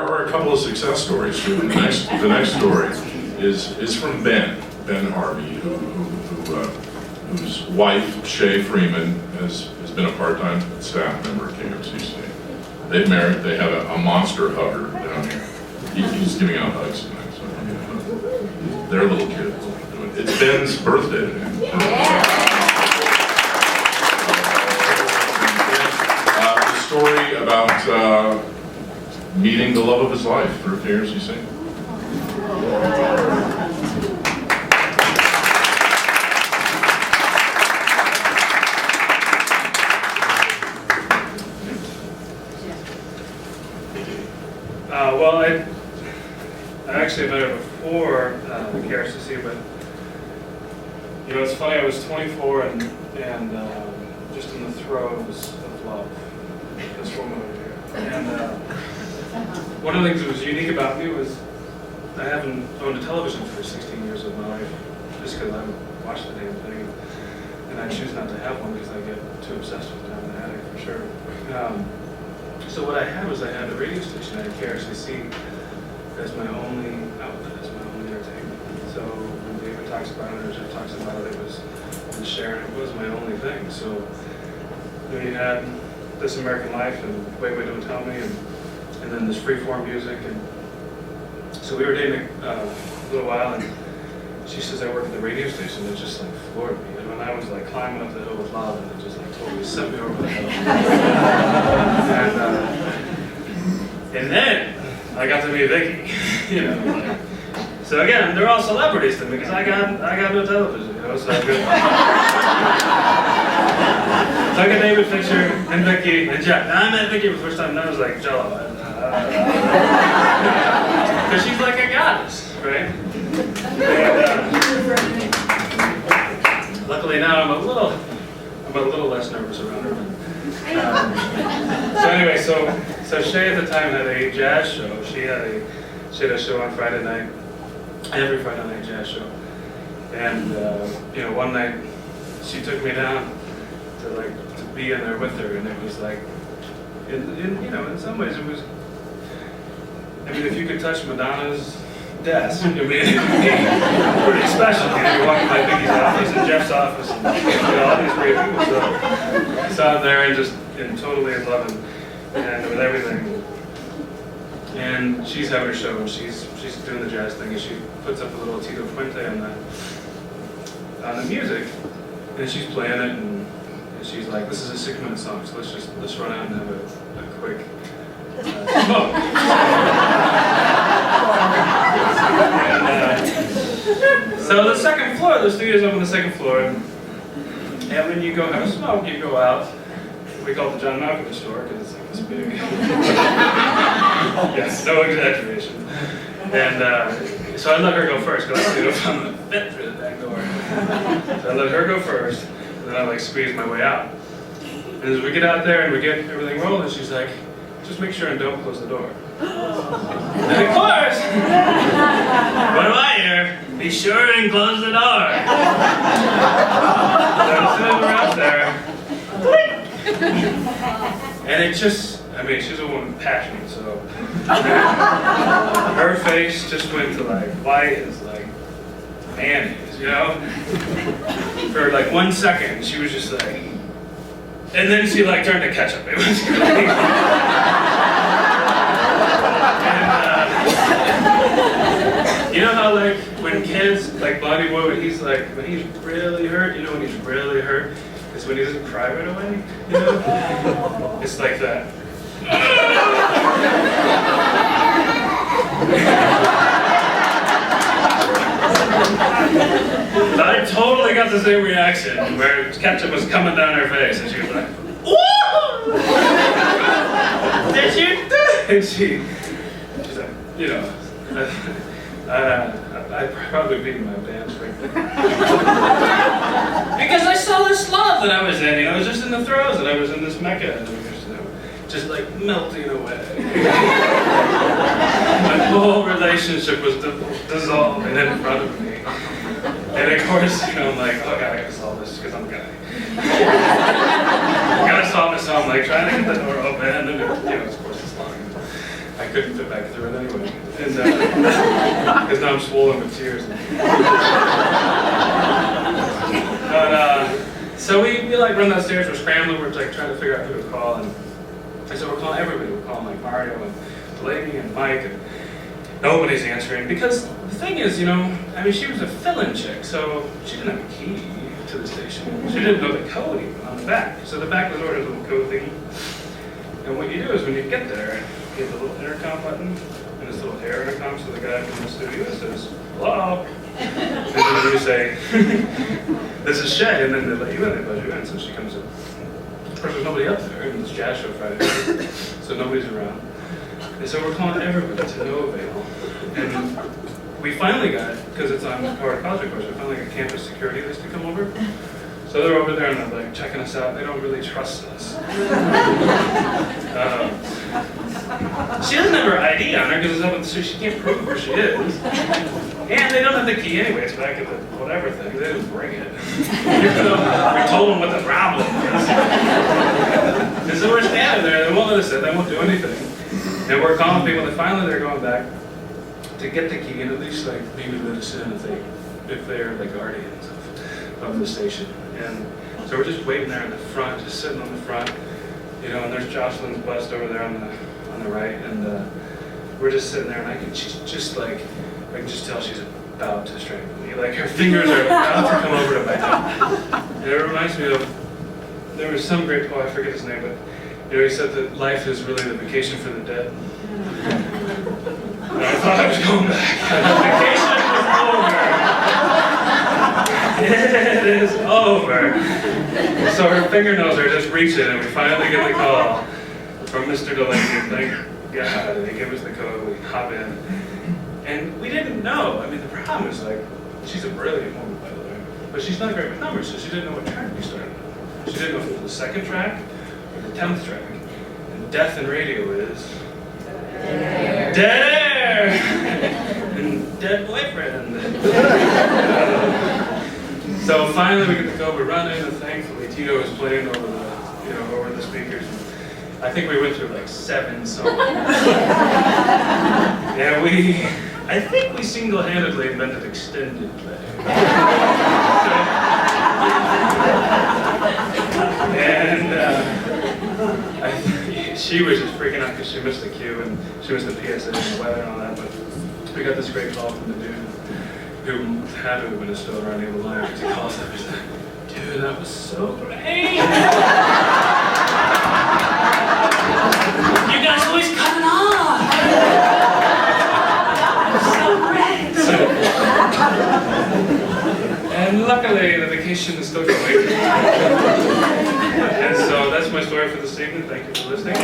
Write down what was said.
are a couple of success stories too. The next story is from Ben Harvey, whose wife, Shay Freeman, has been a part-time staff member at KOCC. They've married, they have a monster hugger down here. He's giving out hugs tonight, so they're little kids. It's Ben's birthday today. The story about meeting the love of his life through KOCC. Well, I actually met her before the KRCC, but you know, it's funny. I was 24 and just in the throes of love. This woman over here, and one of the things that was unique about me was I haven't owned a television for 16 years of my life, just because I haven't watched the damn thing, and I choose not to have one because I get too obsessed with it. I'm an addict for sure. So what I had was I had a radio station at KRCC as my only outlet, as my only entertainment. So when David talks about it or Jeff talks about it, it was Sharon. It was my only thing. So you know, you had This American Life and Wait, Don't Tell Me, and then this freeform music. And so we were dating a little while, and she says I work at the radio station. It just like floored me. And when I was like climbing up the hill with love, and it just like totally sent me over the hill. And then I got to meet Vicky, you know. Like, so again, they're all celebrities to me because I got no television, you know. So I took a David picture and Vicky and Jeff. And I met Vicky for the first time, and I was like jello, because she's like a goddess, right? And, luckily now I'm a little less nervous around her. So anyway, so Shay at the time had a jazz show. She had a show on Friday night, every Friday night jazz show. And you know, one night she took me down to be in there with her, and it was like, in you know, in some ways it was. I mean, if you could touch Madonna's desk, I mean, it'd be pretty special. You know, you're walking by Vicky's office and Jeff's office, and you know, all these great people. So I sat there and just totally in love and with everything. And she's having her show, and she's doing the jazz thing, and she puts up a little Tito Puente on the music, and she's playing it, and she's like, "This is a 6-minute song, so let's run out and have a quick smoke." So the second floor, the studio's up on the second floor, and when you go have a smoke, you go out. We call it the John Malkovich store because it's like this big. Yes, no exaggeration. And so I let her go first because I don't know if I'm gonna fit through the back door. So I let her go first, and then I like squeeze my way out. And as we get out there and we get everything rolling, she's like, "Just make sure and don't close the door." And of course, what do I hear? "Be sure and close the door." So as soon as we're out there, and it just, I mean, she's a woman with passion, so her face just went to like white as like mayonnaise, you know? For like 1 second, she was just like, and then she like turned to ketchup. It was crazy. And you know how like when kids, like Bonnie Boy, when he's really hurt, you know when he's really hurt? It's when he doesn't cry right away, you know? It's like that. I totally got the same reaction where ketchup was coming down her face, and she was like, "Woo! Did you do it?" And she's like, you know, I'd probably be in my band because I saw this love that I was in, you know, I was just in the throes, and I was in this mecca, and it was, you know, just like melting away. My whole relationship was dissolving in front of me. And of course, you know, I'm like, oh God, I gotta solve this because I'm a guy. I gotta solve this, so I'm like trying to get the door open, and then, you know, of course it's locked. I couldn't fit back through it anyway. And because now I'm swollen with tears. But so we like run downstairs, we're scrambling, we're like trying to figure out who to call, and so we're calling everybody. We're calling like Mario and Delaney and Mike, and nobody's answering. Because the thing is, you know, I mean, she was a fill-in chick, so she didn't have a key to the station. She didn't know the code even on the back. So the back of the door has a little code thingy. And what you do is when you get there, you hit the little intercom button, and this little hair intercom, so the guy from the studio says, "Hello." And then you say, "This is Shay," and then they let you in, they let you in, so she comes in. Of course, there's nobody up there, and it's jazz show Friday night, so nobody's around. And so we're calling everybody to no avail. And we finally got, because it's on Howard College course, we finally got campus security list to come over. So they're over there and they're like checking us out. They don't really trust us. She doesn't have her ID on her because it's up with, so she can't prove where she is. And they don't have the key anyway. It's back at the whatever thing. They didn't bring it. We told them what the problem is. And so we're standing there. They won't let us in. They won't do anything. And we're calling people. And finally they're going back to get the key and at least like maybe let us in if they're the guardians of the station. And so we're just waiting there in the front, just sitting on the front, you know, and there's Jocelyn's bust over there on the right, and we're just sitting there, and she's just like, I can just tell she's about to strangle me. Like her fingers are about to come over to my neck. And it reminds me of, there was some great poet, I forget his name, but you know, he said that life is really the vacation for the dead. And I thought I was going back. The vacation is over. It is over. So her fingernails are just reaching, and we finally get the call from Mr. Delaney. Thank God, they give us the code, we hop in. And we didn't know. I mean, the problem is, like, she's a brilliant woman, by the way, but she's not great with numbers, so she didn't know what track we started on. She didn't know if it was the second track or the 10th track. And death in radio is dead air! And dead boyfriend. So finally we get the code, we run in, and thankfully Tito was playing over the speakers. I think we went through like 7 songs. Yeah, I think we single-handedly invented extended play. And she was just freaking out because she missed the cue and she missed the PSA and the weather and all that, but we got this great call from the dude who had to have been still around the line because he calls up and he's like, "Dude, that was so great! You guys always cut it off! So great!" And luckily, the vacation is still going. And so that's my story for this evening. Thank you for listening.